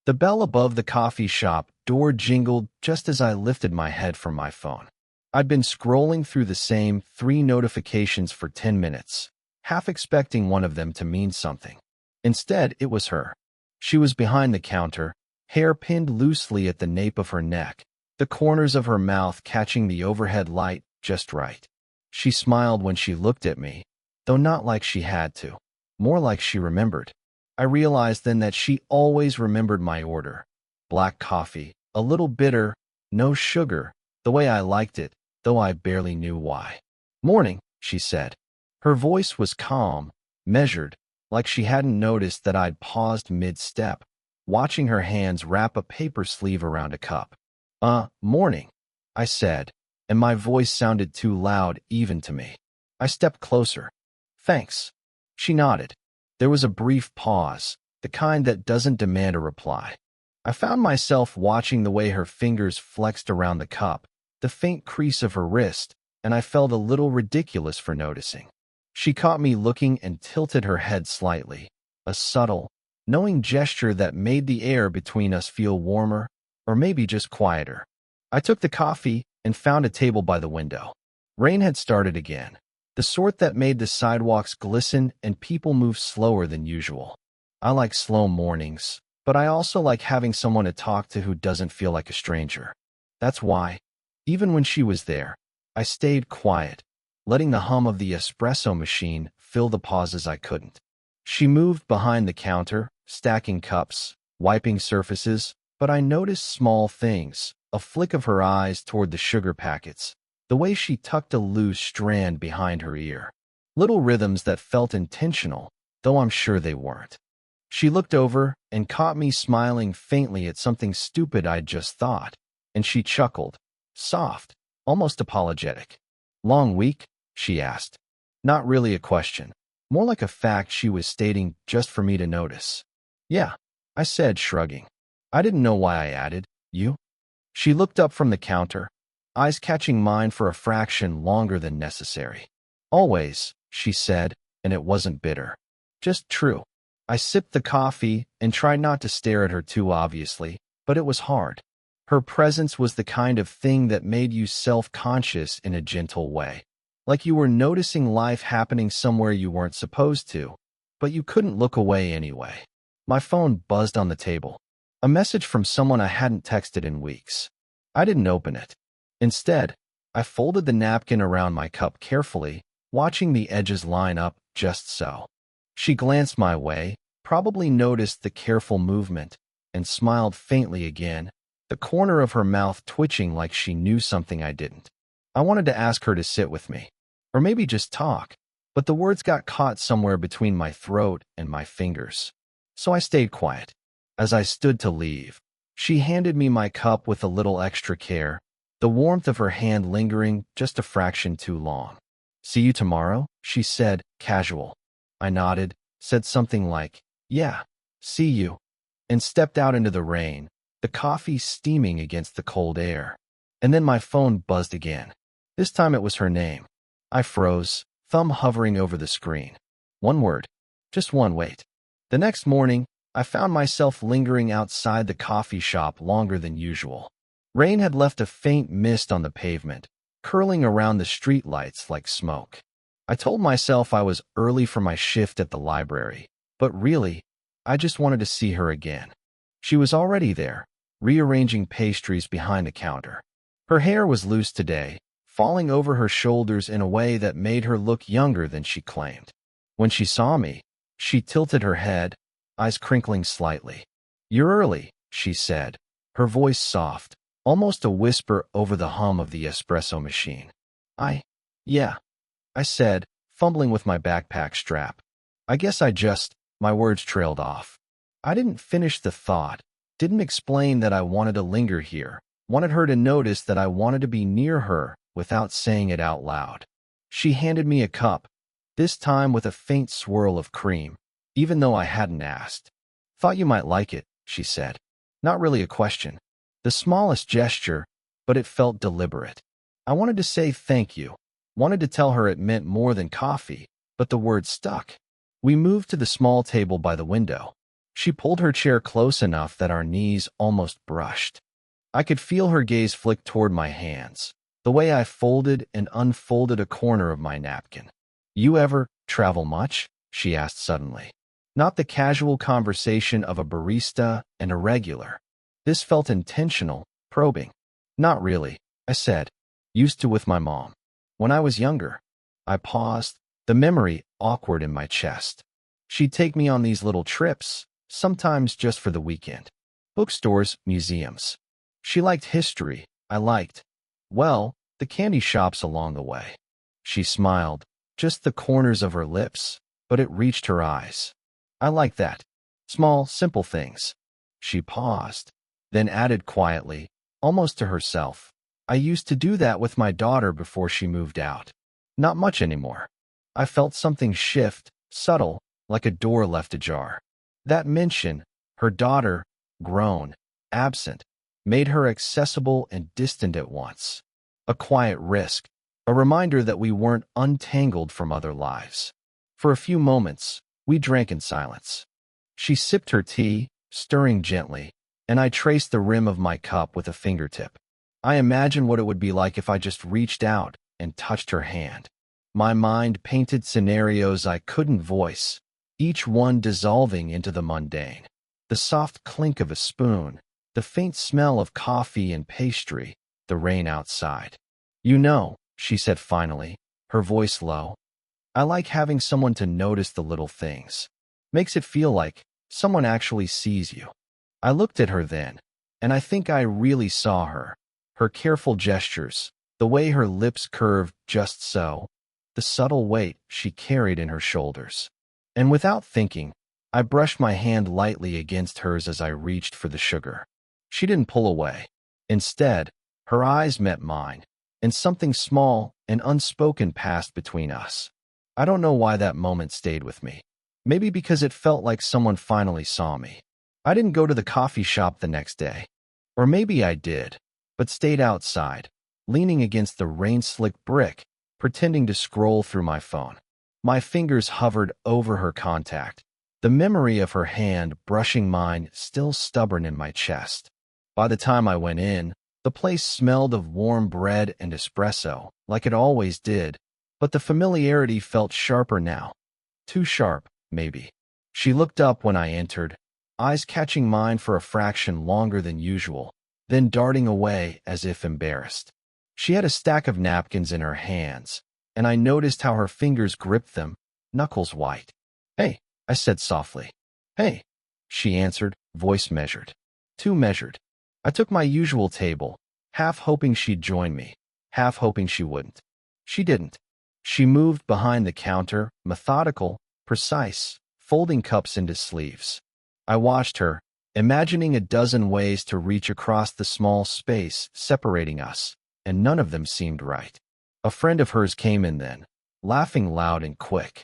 The bell above the coffee shop door jingled just as I lifted my head from my phone. I'd been scrolling through the same 3 notifications for 10 minutes, half expecting one of them to mean something. Instead, it was her. She was behind the counter, hair pinned loosely at the nape of her neck, the corners of her mouth catching the overhead light just right. She smiled when she looked at me, though not like she had to, more like she remembered. I realized then that she always remembered my order. Black coffee, a little bitter, no sugar, the way I liked it, though I barely knew why. "Morning," she said. Her voice was calm, measured, like she hadn't noticed that I'd paused mid-step, watching her hands wrap a paper sleeve around a cup. Morning," I said, and my voice sounded too loud even to me. I stepped closer. "Thanks." She nodded. There was a brief pause, the kind that doesn't demand a reply. I found myself watching the way her fingers flexed around the cup, the faint crease of her wrist, and I felt a little ridiculous for noticing. She caught me looking and tilted her head slightly, a subtle, knowing gesture that made the air between us feel warmer, or maybe just quieter. I took the coffee and found a table by the window. Rain had started again, the sort that made the sidewalks glisten and people move slower than usual. I like slow mornings, but I also like having someone to talk to who doesn't feel like a stranger. That's why, even when she was there, I stayed quiet, letting the hum of the espresso machine fill the pauses I couldn't. She moved behind the counter, stacking cups, wiping surfaces, but I noticed small things, a flick of her eyes toward the sugar packets, the way she tucked a loose strand behind her ear. Little rhythms that felt intentional, though I'm sure they weren't. She looked over and caught me smiling faintly at something stupid I'd just thought, and she chuckled, soft, almost apologetic. "Long week?" she asked. Not really a question, more like a fact she was stating just for me to notice. "Yeah," I said, shrugging. I didn't know why I added, "You?" She looked up from the counter, eyes catching mine for a fraction longer than necessary. "Always," she said, and it wasn't bitter. Just true. I sipped the coffee and tried not to stare at her too obviously, but it was hard. Her presence was the kind of thing that made you self-conscious in a gentle way. Like you were noticing life happening somewhere you weren't supposed to, but you couldn't look away anyway. My phone buzzed on the table. A message from someone I hadn't texted in weeks. I didn't open it. Instead, I folded the napkin around my cup carefully, watching the edges line up just so. She glanced my way, probably noticed the careful movement, and smiled faintly again, the corner of her mouth twitching like she knew something I didn't. I wanted to ask her to sit with me, or maybe just talk, but the words got caught somewhere between my throat and my fingers. So I stayed quiet. As I stood to leave, she handed me my cup with a little extra care, the warmth of her hand lingering just a fraction too long. "See you tomorrow?" she said, casual. I nodded, said something like, "Yeah, see you," and stepped out into the rain, the coffee steaming against the cold air. And then my phone buzzed again. This time it was her name. I froze, thumb hovering over the screen. One word. Just one wait. The next morning, I found myself lingering outside the coffee shop longer than usual. Rain had left a faint mist on the pavement, curling around the streetlights like smoke. I told myself I was early for my shift at the library, but really, I just wanted to see her again. She was already there, rearranging pastries behind the counter. Her hair was loose today, falling over her shoulders in a way that made her look younger than she claimed. When she saw me, she tilted her head, eyes crinkling slightly. "You're early," she said, her voice soft, almost a whisper over the hum of the espresso machine. Yeah, I said, fumbling with my backpack strap. I guess my words trailed off. I didn't finish the thought, didn't explain that I wanted to linger here, wanted her to notice that I wanted to be near her without saying it out loud. She handed me a cup, this time with a faint swirl of cream, even though I hadn't asked. "Thought you might like it," she said. Not really a question. The smallest gesture, but it felt deliberate. I wanted to say thank you, wanted to tell her it meant more than coffee, but the word stuck. We moved to the small table by the window. She pulled her chair close enough that our knees almost brushed. I could feel her gaze flick toward my hands, the way I folded and unfolded a corner of my napkin. "You ever travel much?" she asked suddenly. Not the casual conversation of a barista and a regular. This felt intentional, probing. "Not really," I said. "Used to with my mom. When I was younger." I paused, the memory awkward in my chest. She'd take me on these little trips, sometimes just for the weekend. Bookstores, museums. She liked history. I liked, well, the candy shops along the way. She smiled, just the corners of her lips, but it reached her eyes. "I like that. Small, simple things." She paused, then added quietly, almost to herself, "I used to do that with my daughter before she moved out. Not much anymore." I felt something shift, subtle, like a door left ajar. That mention, her daughter, grown, absent, made her accessible and distant at once. A quiet risk, a reminder that we weren't untangled from other lives. For a few moments, we drank in silence. She sipped her tea, stirring gently, and I traced the rim of my cup with a fingertip. I imagined what it would be like if I just reached out and touched her hand. My mind painted scenarios I couldn't voice, each one dissolving into the mundane. The soft clink of a spoon, the faint smell of coffee and pastry, the rain outside. "You know," she said finally, her voice low, "I like having someone to notice the little things. Makes it feel like someone actually sees you." I looked at her then, and I think I really saw her. Her careful gestures, the way her lips curved just so, the subtle weight she carried in her shoulders. And without thinking, I brushed my hand lightly against hers as I reached for the sugar. She didn't pull away. Instead, her eyes met mine, and something small and unspoken passed between us. I don't know why that moment stayed with me. Maybe because it felt like someone finally saw me. I didn't go to the coffee shop the next day. Or maybe I did, but stayed outside, leaning against the rain-slicked brick, pretending to scroll through my phone. My fingers hovered over her contact, the memory of her hand brushing mine still stubborn in my chest. By the time I went in, the place smelled of warm bread and espresso, like it always did, but the familiarity felt sharper now. Too sharp, maybe. She looked up when I entered, eyes catching mine for a fraction longer than usual, then darting away as if embarrassed. She had a stack of napkins in her hands, and I noticed how her fingers gripped them, knuckles white. "Hey," I said softly. "Hey," she answered, voice measured. Too measured. I took my usual table, half hoping she'd join me, half hoping she wouldn't. She didn't. She moved behind the counter, methodical, precise, folding cups into sleeves. I watched her, imagining a dozen ways to reach across the small space separating us, and none of them seemed right. A friend of hers came in then, laughing loud and quick.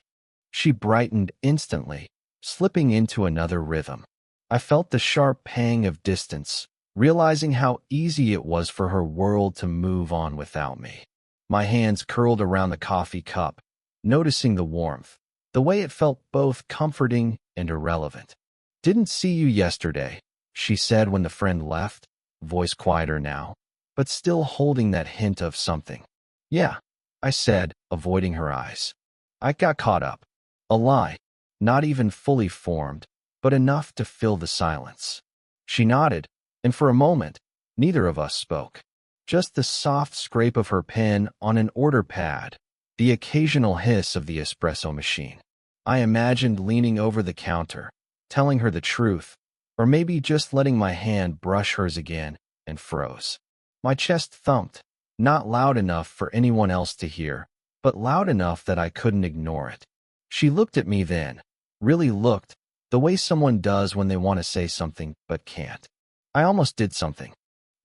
She brightened instantly, slipping into another rhythm. I felt the sharp pang of distance, realizing how easy it was for her world to move on without me. My hands curled around the coffee cup, noticing the warmth, the way it felt both comforting and irrelevant. "Didn't see you yesterday," she said when the friend left, voice quieter now, but still holding that hint of something. "Yeah," I said, avoiding her eyes. I got caught up. A lie, not even fully formed, but enough to fill the silence. She nodded, and for a moment, neither of us spoke. Just the soft scrape of her pen on an order pad, the occasional hiss of the espresso machine. I imagined leaning over the counter, telling her the truth, or maybe just letting my hand brush hers again, and froze. My chest thumped, not loud enough for anyone else to hear, but loud enough that I couldn't ignore it. She looked at me then, really looked, the way someone does when they want to say something but can't. I almost did something.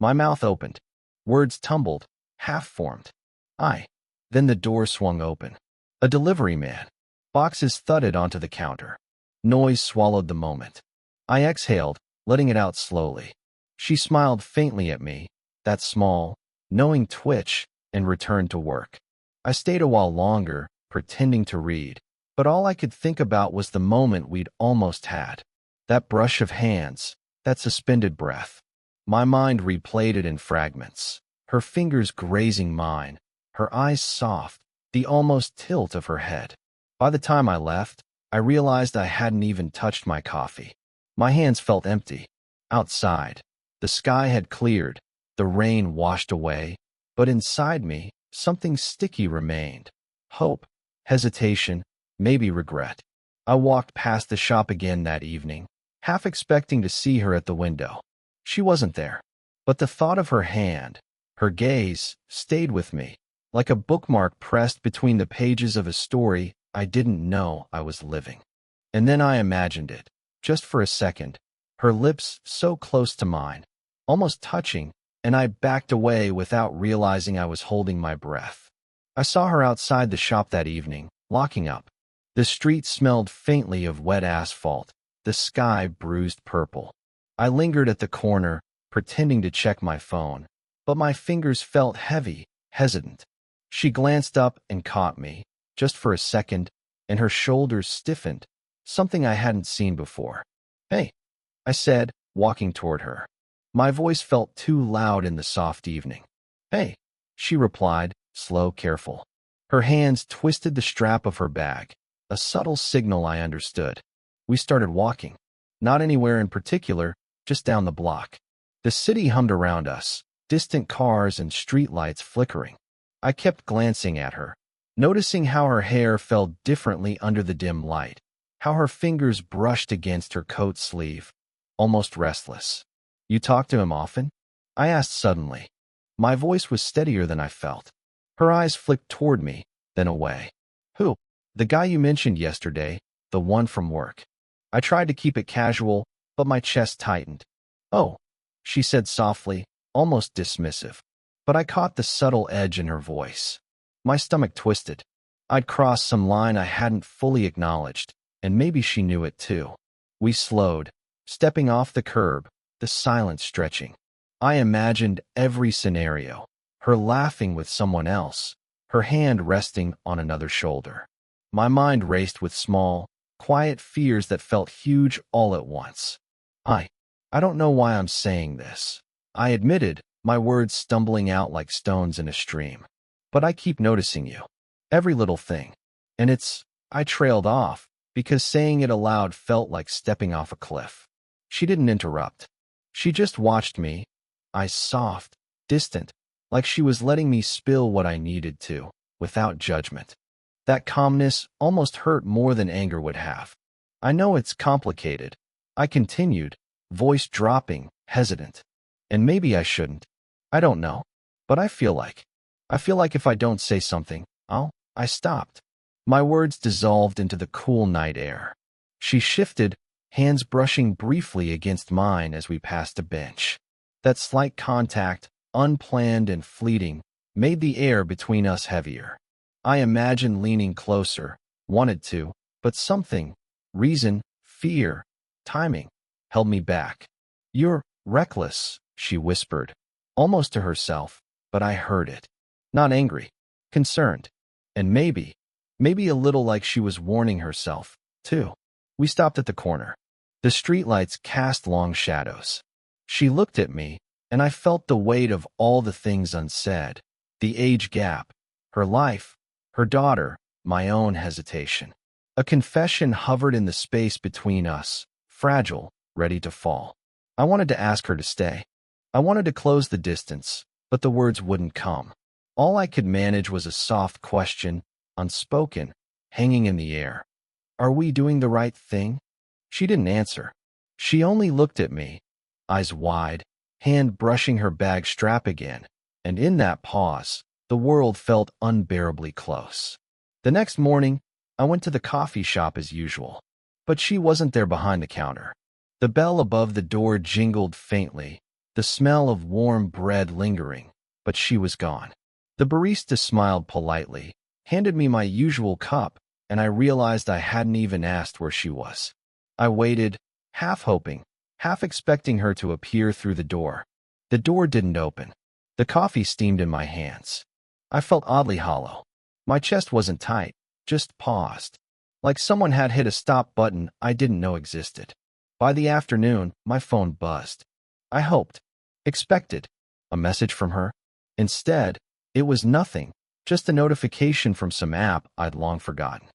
My mouth opened. Words tumbled, half-formed. Then the door swung open. A delivery man. Boxes thudded onto the counter. Noise swallowed the moment. I exhaled, letting it out slowly. She smiled faintly at me, that small, knowing twitch, and returned to work. I stayed a while longer, pretending to read, but all I could think about was the moment we'd almost had. That brush of hands, that suspended breath. My mind replayed it in fragments. Her fingers grazing mine, her eyes soft, the almost tilt of her head. By the time I left, I realized I hadn't even touched my coffee. My hands felt empty. Outside, the sky had cleared, the rain washed away, but inside me, something sticky remained. Hope, hesitation, maybe regret. I walked past the shop again that evening, half expecting to see her at the window. She wasn't there, but the thought of her hand, her gaze, stayed with me, like a bookmark pressed between the pages of a story I didn't know I was living. And then I imagined it, just for a second, her lips so close to mine, almost touching, and I backed away without realizing I was holding my breath. I saw her outside the shop that evening, locking up. The street smelled faintly of wet asphalt, the sky bruised purple. I lingered at the corner, pretending to check my phone, but my fingers felt heavy, hesitant. She glanced up and caught me, just for a second, and her shoulders stiffened, something I hadn't seen before. "Hey," I said, walking toward her. My voice felt too loud in the soft evening. "Hey," she replied, slow, careful. Her hands twisted the strap of her bag, a subtle signal I understood. We started walking. Not anywhere in particular, just down the block. The city hummed around us, distant cars and streetlights flickering. I kept glancing at her, noticing how her hair fell differently under the dim light, how her fingers brushed against her coat sleeve, almost restless. "You talk to him often?" I asked suddenly. My voice was steadier than I felt. Her eyes flicked toward me, then away. "Who?" "The guy you mentioned yesterday, the one from work." I tried to keep it casual, but my chest tightened. "Oh," she said softly, almost dismissive. But I caught the subtle edge in her voice. My stomach twisted. I'd crossed some line I hadn't fully acknowledged, and maybe she knew it too. We slowed, stepping off the curb, the silence stretching. I imagined every scenario, her laughing with someone else, her hand resting on another shoulder. My mind raced with small, quiet fears that felt huge all at once. I don't know why I'm saying this," I admitted, my words stumbling out like stones in a stream. "But I keep noticing you. Every little thing. And I trailed off, because saying it aloud felt like stepping off a cliff. She didn't interrupt. She just watched me, eyes soft, distant, like she was letting me spill what I needed to, without judgment. That calmness almost hurt more than anger would have. "I know it's complicated," I continued, voice dropping, hesitant. "And maybe I shouldn't. I don't know. But I feel like if I don't say something, I stopped." My words dissolved into the cool night air. She shifted, hands brushing briefly against mine as we passed a bench. That slight contact, unplanned and fleeting, made the air between us heavier. I imagined leaning closer, wanted to, but something, reason, fear, timing, held me back. "You're reckless," she whispered, almost to herself, but I heard it. Not angry, concerned, and maybe a little like she was warning herself, too. We stopped at the corner. The streetlights cast long shadows. She looked at me, and I felt the weight of all the things unsaid, the age gap, her life, her daughter, my own hesitation. A confession hovered in the space between us, fragile, ready to fall. I wanted to ask her to stay. I wanted to close the distance, but the words wouldn't come. All I could manage was a soft question, unspoken, hanging in the air. "Are we doing the right thing?" She didn't answer. She only looked at me, eyes wide, hand brushing her bag strap again, and in that pause, the world felt unbearably close. The next morning, I went to the coffee shop as usual, but she wasn't there behind the counter. The bell above the door jingled faintly, the smell of warm bread lingering, but she was gone. The barista smiled politely, handed me my usual cup, and I realized I hadn't even asked where she was. I waited, half hoping, half expecting her to appear through the door. The door didn't open. The coffee steamed in my hands. I felt oddly hollow. My chest wasn't tight, just paused, like someone had hit a stop button I didn't know existed. By the afternoon, my phone buzzed. I hoped, expected, a message from her. Instead, it was nothing, just a notification from some app I'd long forgotten.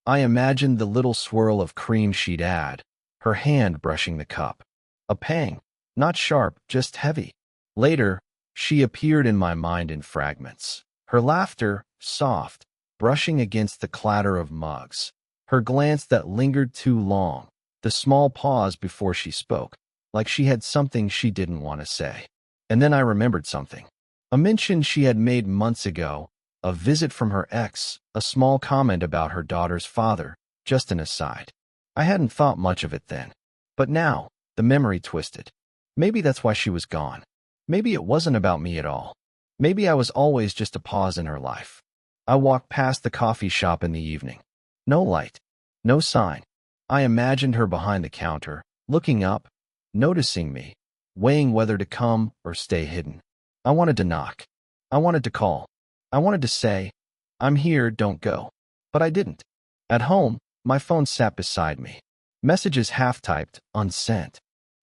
I imagined the little swirl of cream she'd add, her hand brushing the cup. A pang, not sharp, just heavy. Later, she appeared in my mind in fragments. Her laughter, soft, brushing against the clatter of mugs. Her glance that lingered too long, the small pause before she spoke, like she had something she didn't want to say. And then I remembered something. A mention she had made months ago, a visit from her ex, a small comment about her daughter's father, just an aside. I hadn't thought much of it then. But now, the memory twisted. Maybe that's why she was gone. Maybe it wasn't about me at all. Maybe I was always just a pause in her life. I walked past the coffee shop in the evening. No light. No sign. I imagined her behind the counter, looking up, noticing me, weighing whether to come or stay hidden. I wanted to knock. I wanted to call. I wanted to say, "I'm here, don't go." But I didn't. At home, my phone sat beside me. Messages half-typed, unsent.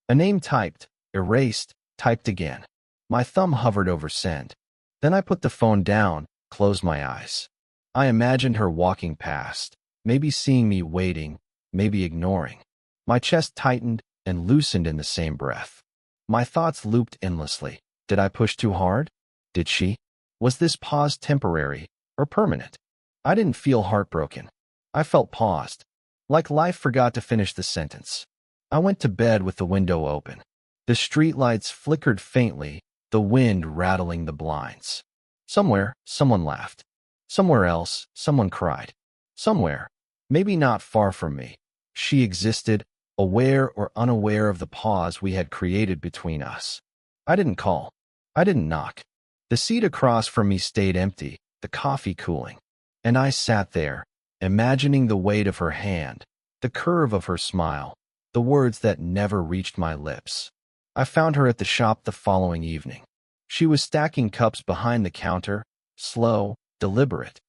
A name typed, erased, typed again. My thumb hovered over send. Then I put the phone down, closed my eyes. I imagined her walking past, maybe seeing me waiting, maybe ignoring. My chest tightened and loosened in the same breath. My thoughts looped endlessly. Did I push too hard? Did she? Was this pause temporary or permanent? I didn't feel heartbroken. I felt paused, like life forgot to finish the sentence. I went to bed with the window open. The streetlights flickered faintly, the wind rattling the blinds. Somewhere, someone laughed. Somewhere else, someone cried. Somewhere, maybe not far from me, she existed, aware or unaware of the pause we had created between us. I didn't call. I didn't knock. The seat across from me stayed empty, the coffee cooling. And I sat there, imagining the weight of her hand, the curve of her smile, the words that never reached my lips. I found her at the shop the following evening. She was stacking cups behind the counter, slow, deliberate.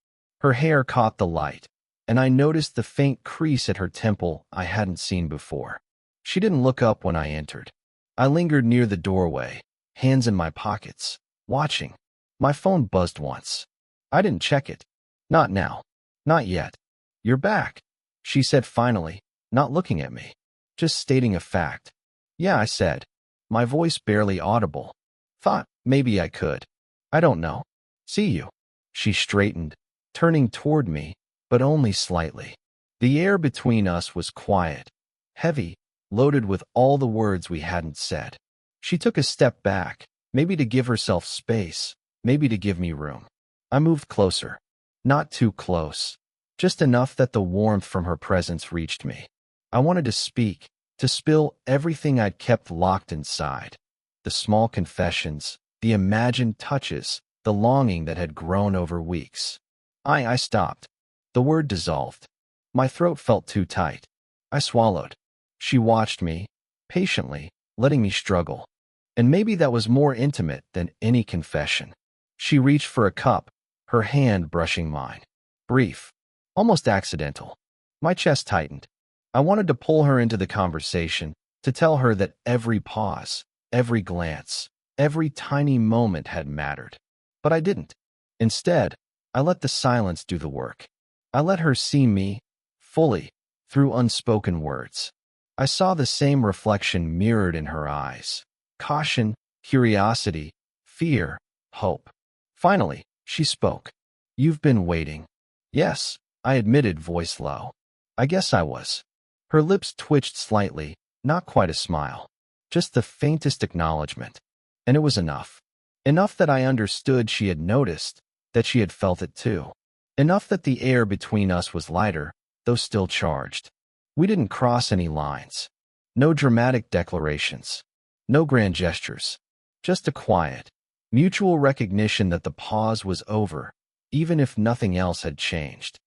Her hair caught the light, and I noticed the faint crease at her temple I hadn't seen before. She didn't look up when I entered. I lingered near the doorway, hands in my pockets, watching. My phone buzzed once. I didn't check it. Not now. Not yet. "You're back," she said finally, not looking at me, just stating a fact. "Yeah," I said, my voice barely audible. "Thought maybe I could. I don't know. See you." She straightened, turning toward me, but only slightly. The air between us was quiet, heavy, loaded with all the words we hadn't said. She took a step back, maybe to give herself space, maybe to give me room. I moved closer. Not too close, just enough that the warmth from her presence reached me. I wanted to speak, to spill everything I'd kept locked inside. The small confessions, the imagined touches, the longing that had grown over weeks. I stopped. The word dissolved. My throat felt too tight. I swallowed. She watched me, patiently, letting me struggle. And maybe that was more intimate than any confession. She reached for a cup, her hand brushing mine. Brief, almost accidental. My chest tightened. I wanted to pull her into the conversation, to tell her that every pause, every glance, every tiny moment had mattered. But I didn't. Instead, I let the silence do the work. I let her see me, fully, through unspoken words. I saw the same reflection mirrored in her eyes. Caution, curiosity, fear, hope. Finally, she spoke. "You've been waiting." "Yes," I admitted, voice low. "I guess I was." Her lips twitched slightly, not quite a smile. Just the faintest acknowledgement. And it was enough. Enough that I understood she had noticed, that she had felt it too. Enough that the air between us was lighter, though still charged. We didn't cross any lines. No dramatic declarations. No grand gestures. Just a quiet, mutual recognition that the pause was over, even if nothing else had changed.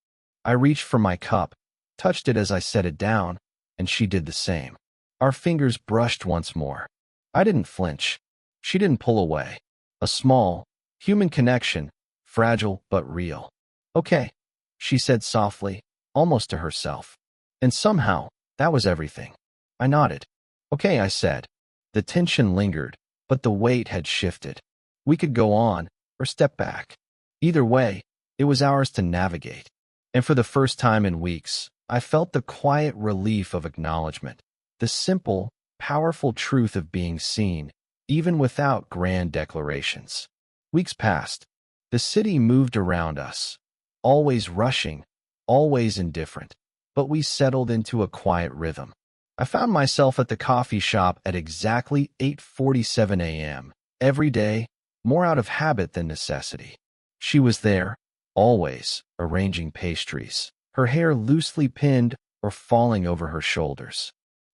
I reached for my cup, touched it as I set it down, and she did the same. Our fingers brushed once more. I didn't flinch. She didn't pull away. A small, human connection, fragile but real. "Okay," she said softly, almost to herself. And somehow, that was everything. I nodded. Okay, I said. The tension lingered, but the weight had shifted. We could go on or step back. Either way, it was ours to navigate. And for the first time in weeks, I felt the quiet relief of acknowledgement, the simple, powerful truth of being seen, even without grand declarations. Weeks passed. The city moved around us, always rushing, always indifferent, but we settled into a quiet rhythm. I found myself at the coffee shop at exactly 8:47 a.m. every day, more out of habit than necessity. She was there, always, arranging pastries, her hair loosely pinned or falling over her shoulders.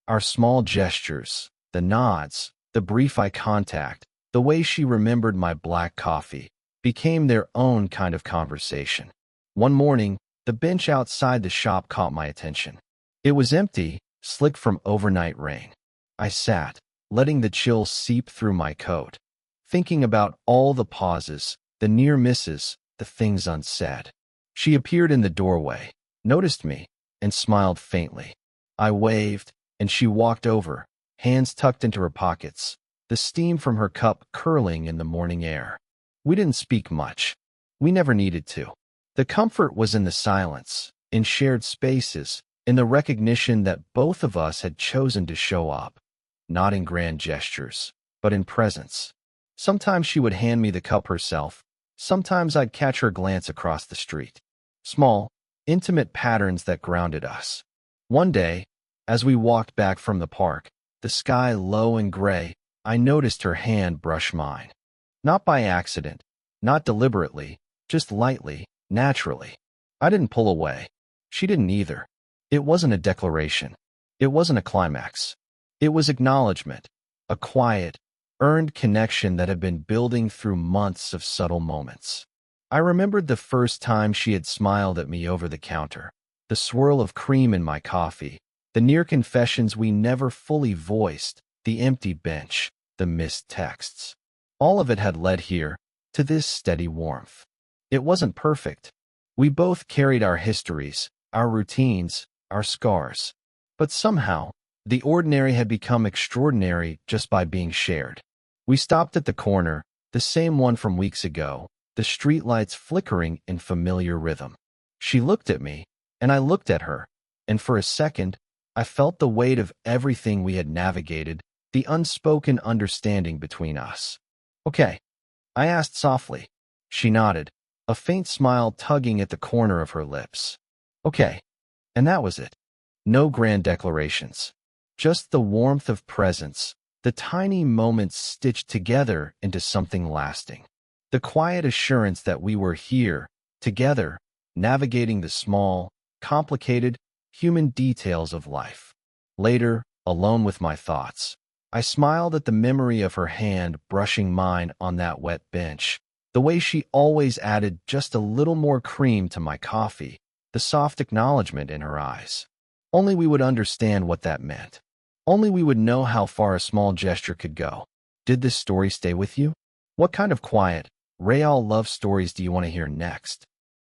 Our small gestures, the nods, the brief eye contact, the way she remembered my black coffee, became their own kind of conversation. One morning, the bench outside the shop caught my attention. It was empty, slick from overnight rain. I sat, letting the chill seep through my coat, thinking about all the pauses, the near misses, the things unsaid. She appeared in the doorway, noticed me, and smiled faintly. I waved, and she walked over, hands tucked into her pockets, the steam from her cup curling in the morning air. We didn't speak much. We never needed to. The comfort was in the silence, in shared spaces, in the recognition that both of us had chosen to show up, not in grand gestures, but in presence. Sometimes she would hand me the cup herself. Sometimes I'd catch her glance across the street. Small, intimate patterns that grounded us. One day, as we walked back from the park, the sky low and gray, I noticed her hand brush mine. Not by accident, not deliberately, just lightly, naturally. I didn't pull away. She didn't either. It wasn't a declaration. It wasn't a climax. It was acknowledgement, a quiet, earned connection that had been building through months of subtle moments. I remembered the first time she had smiled at me over the counter, the swirl of cream in my coffee, the near confessions we never fully voiced, the empty bench, the missed texts. All of it had led here, to this steady warmth. It wasn't perfect. We both carried our histories, our routines, our scars. But somehow, the ordinary had become extraordinary just by being shared. We stopped at the corner, the same one from weeks ago, the streetlights flickering in familiar rhythm. She looked at me, and I looked at her, and for a second, I felt the weight of everything we had navigated, the unspoken understanding between us. Okay, I asked softly. She nodded, a faint smile tugging at the corner of her lips. Okay, and that was it. No grand declarations. Just the warmth of presence, the tiny moments stitched together into something lasting. The quiet assurance that we were here, together, navigating the small, complicated, human details of life. Later, alone with my thoughts, I smiled at the memory of her hand brushing mine on that wet bench, the way she always added just a little more cream to my coffee, the soft acknowledgement in her eyes. Only we would understand what that meant. Only we would know how far a small gesture could go. Did this story stay with you? What kind of quiet, real love stories do you want to hear next?